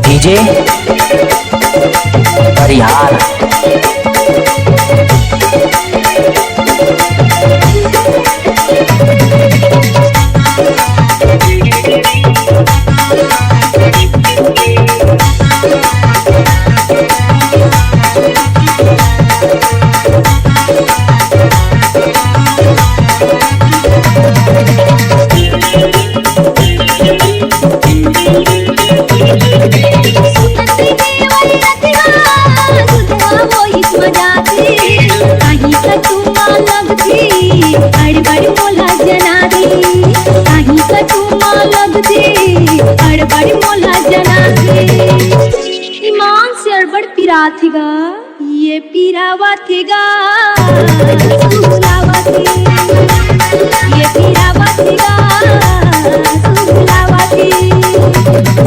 DJ परिहार थिगा ये पीरावा थिगा सुलावा थी ये पीरावा थिगा सुलावा थी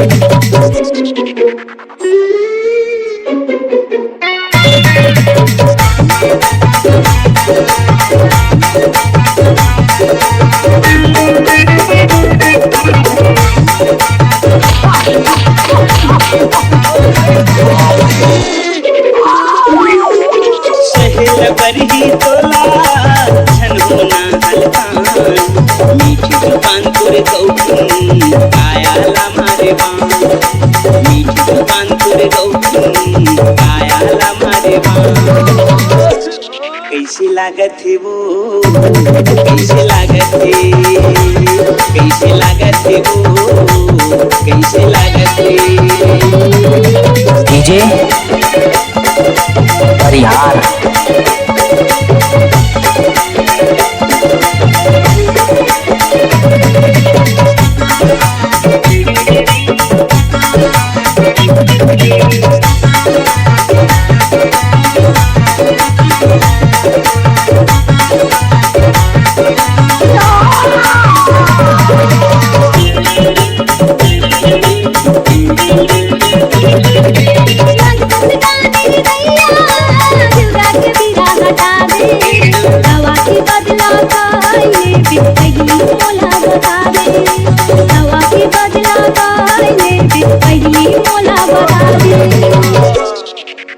बरही तोला छनहुना हलकान मीठी जुबान तुरे गौतम कायाला मारे बान मीठी जुबान तुरे गौतम कायाला मारे बान कैसी लागत है वो कैसी लागत है कैसी लागत है वो कैसी लागत है डीजे परिहार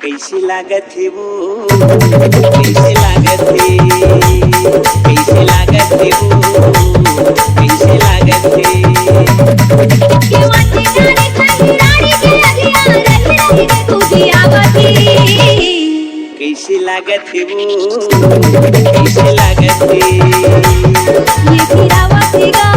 कैसी लागत है वो कैसी लागत है कैसी लागत है वो कैसी लागत है कैसी लागत है वो कैसी लागत है ये पीरावा थिगा